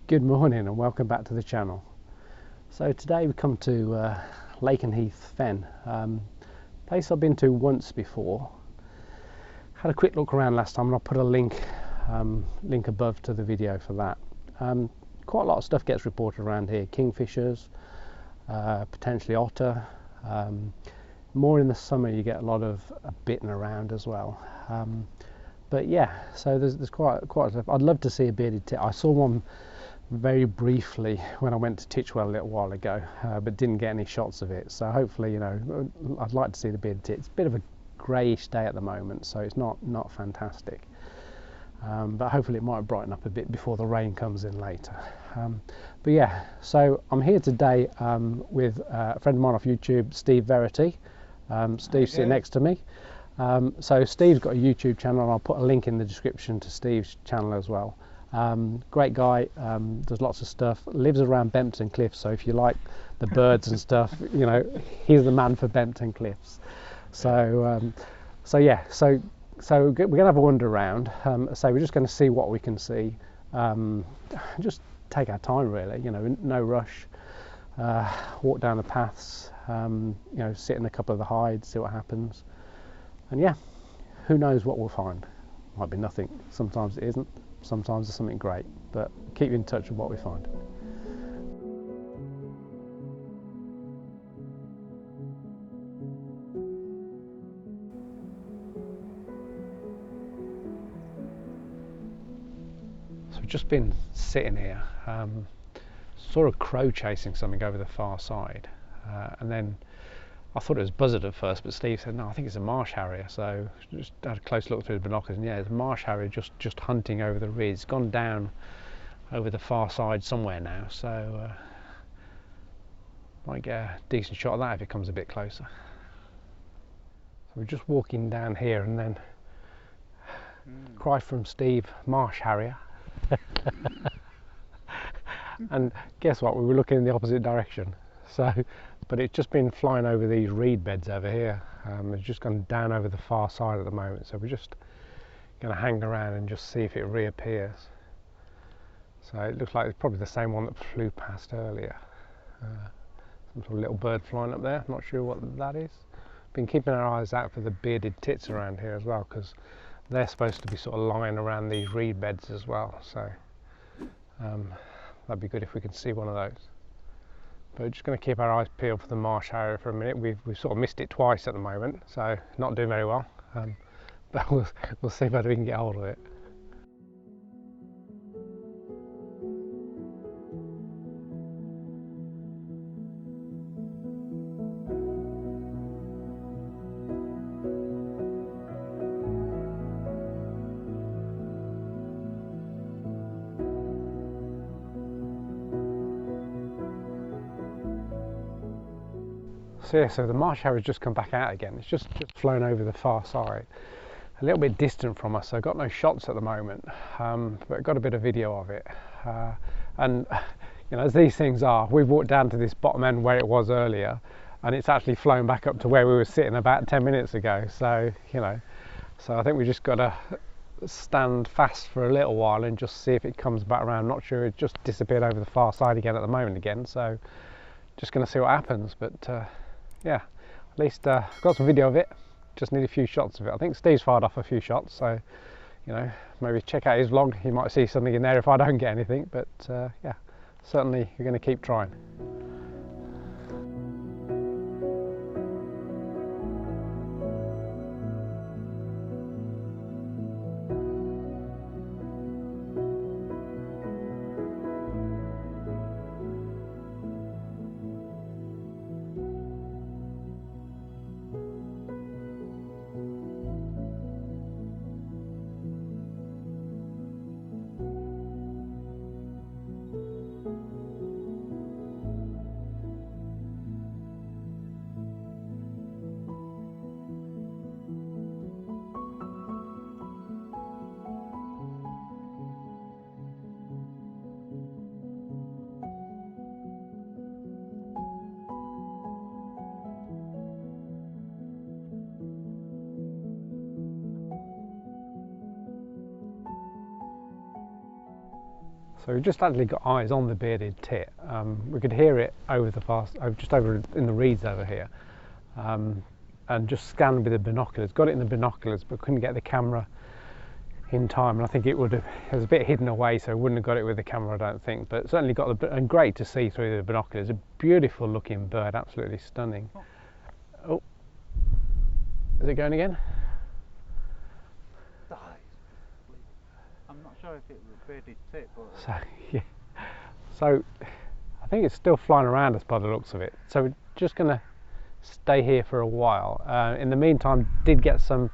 Good morning and welcome back to the channel. So today we come to Lakenheath Fen, place I've been to once before. Had a quick look around last time and I'll put a link above to the video for that. Quite a lot of stuff gets reported around here, kingfishers, potentially otter. More in the summer you get a lot of bitten around as well. But yeah, so there's quite a, I'd love to see a bearded tit. I saw one very briefly when I went to Titchwell a little while ago, but didn't get any shots of it. So hopefully, you know, I'd like to see the bearded tit. It's a bit of a greyish day at the moment, so it's not fantastic. But hopefully it might brighten up a bit before the rain comes in later. But yeah, so I'm here today with a friend of mine off YouTube, Steve Verity. Steve's sitting next to me. So Steve's got a YouTube channel, and I'll put a link in the description to Steve's channel as well. Great guy, does lots of stuff, lives around Bempton Cliffs, so if you like the birds and stuff, you know, he's the man for Bempton Cliffs. So yeah, so we're gonna have a wander around. So we're just going to see what we can see, just take our time really, you know, no rush. Walk down the paths, you know, sit in a couple of the hides, see what happens, and yeah, who knows what we'll find. Might be nothing, sometimes it isn't. Sometimes it's something great, but keep in touch with what we find. So we've just been sitting here, saw a crow chasing something over the far side, and then I thought it was buzzard at first, but Steve said no, I think it's a marsh harrier. So just had a close look through the binoculars, and yeah, it's a marsh harrier just hunting over the ridge. It's gone down over the far side somewhere now, so might get a decent shot of that if it comes a bit closer. So we're just walking down here, and then cry from Steve, marsh harrier. And guess what, we were looking in the opposite direction. So, but it's just been flying over these reed beds over here. It's just gone down over the far side at the moment, so we're just going to hang around and just see if it reappears. So it looks like it's probably the same one that flew past earlier. Some sort of little bird flying up there, not sure what that is. Been keeping our eyes out for the bearded tits around here as well, because they're supposed to be sort of lying around these reed beds as well. So that'd be good if we could see one of those. But we're just going to keep our eyes peeled for the marsh harrier for a minute. We've sort of missed it twice at the moment, so not doing very well. But we'll see whether we can get hold of it. So yeah, so the marsh harrier's just come back out again. It's just flown over the far side, a little bit distant from us, so I've got no shots at the moment, but got a bit of video of it. And you know, as these things are, we've walked down to this bottom end where it was earlier, and it's actually flown back up to where we were sitting about 10 minutes ago. So, you know, so I think we just got to stand fast for a little while and just see if it comes back around. I'm not sure, it just disappeared over the far side again at the moment again, so just going to see what happens. But yeah, at least I've got some video of it, just need a few shots of it. I think Steve's fired off a few shots, so you know, maybe check out his vlog, you might see something in there if I don't get anything. But yeah, certainly we're going to keep trying. So we've just actually got eyes on the bearded tit. We could hear it over just over in the reeds over here, and just scanned with the binoculars. Got it in the binoculars, but couldn't get the camera in time. And I think it was a bit hidden away, so we wouldn't have got it with the camera, I don't think. But certainly got and great to see through the binoculars. A beautiful looking bird, absolutely stunning. Oh, is it going again? I'm not sure if it was a bearded tit, but So yeah, so I think it's still flying around us by the looks of it. So we're just going to stay here for a while. In the meantime, did get some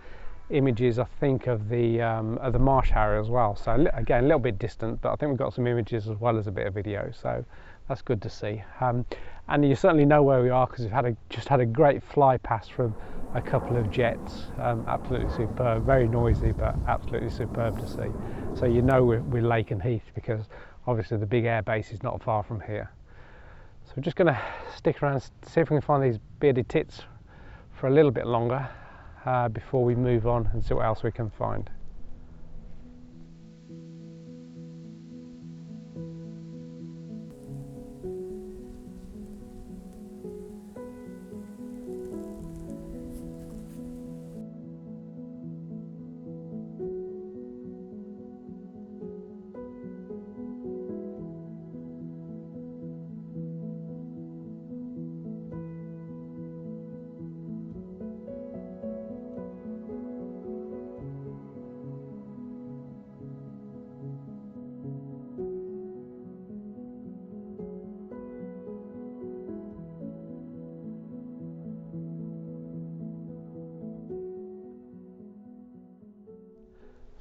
images, I think, of the marsh harrier as well. So again, a little bit distant, but I think we've got some images as well as a bit of video. So that's good to see. And you certainly know where we are because we've just had a great fly past from a couple of jets. Absolutely superb, very noisy, but absolutely superb to see. So you know we're Laken Heath because obviously the big air base is not far from here. So we're just going to stick around, see if we can find these bearded tits for a little bit longer before we move on and see what else we can find.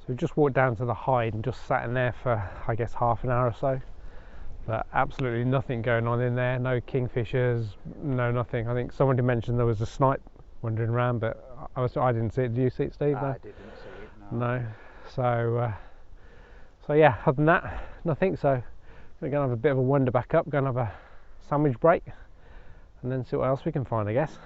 So we just walked down to the hide and just sat in there for, I guess, half an hour or so. But absolutely nothing going on in there, no kingfishers, no nothing. I think somebody mentioned there was a snipe wandering around, but I didn't see it. Did you see it, Steve? I didn't see it, no. So yeah, other than that, nothing. So we're going to have a bit of a wander back up, going to have a sandwich break, and then see what else we can find, I guess.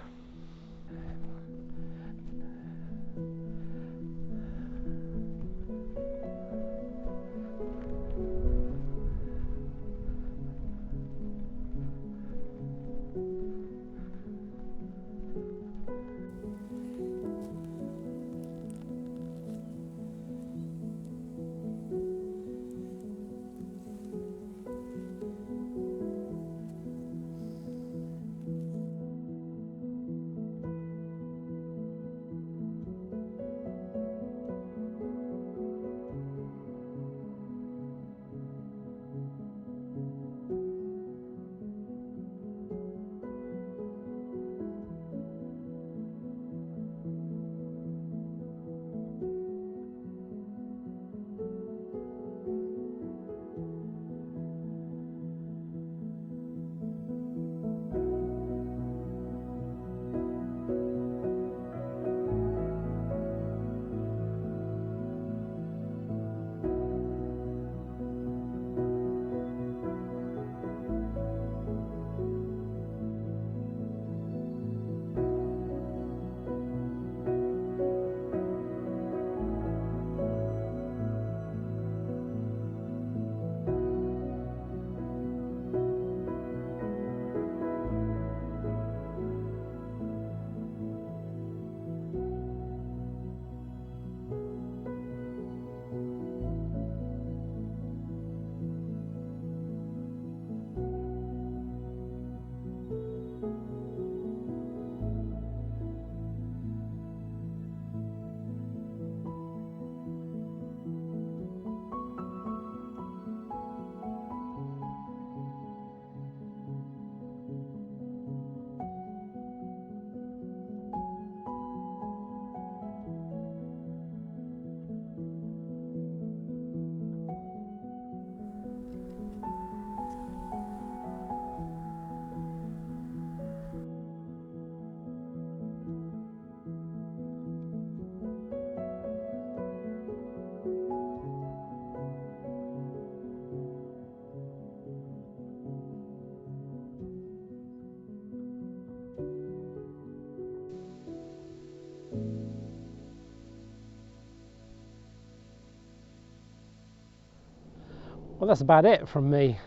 Well, that's about it from me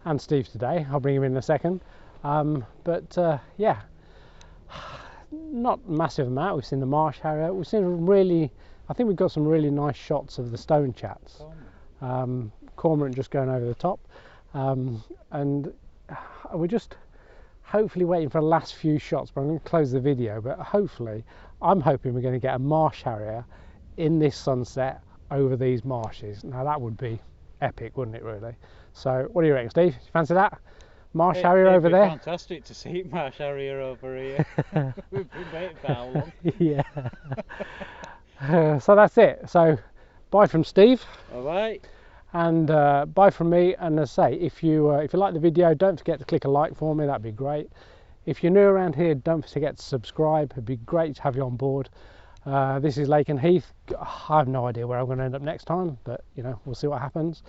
and Steve today. I'll bring him in a second. Yeah, not massive amount. We've seen the marsh harrier. We've seen I think we've got some really nice shots of the stone chats. Cormorant just going over the top. And we're just hopefully waiting for the last few shots, but I'm going to close the video. But hopefully, I'm hoping we're going to get a marsh harrier in this sunset over these marshes. Now that would be epic, wouldn't it, really? So what do you reckon, Steve? You fancy that? Marsh harrier over there? Fantastic to see marsh harrier over here. We've been waiting for how long? Yeah. So that's it. So bye from Steve. All right. And bye from me. And as I say, if you like the video, don't forget to click a like for me. That'd be great. If you're new around here, don't forget to subscribe. It'd be great to have you on board. This is Laken Heath. I have no idea where I'm going to end up next time, but you know, we'll see what happens.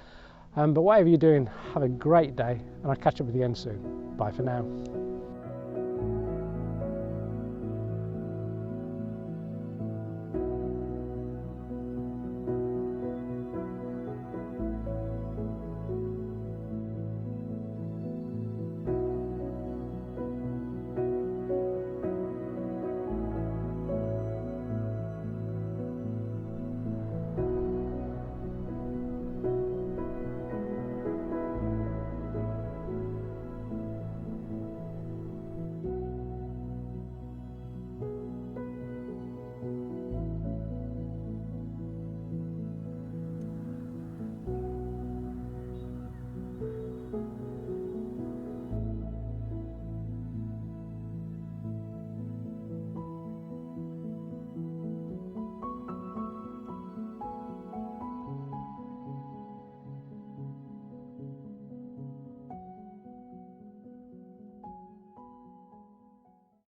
But whatever you're doing, have a great day, and I'll catch up with you again soon. Bye for now.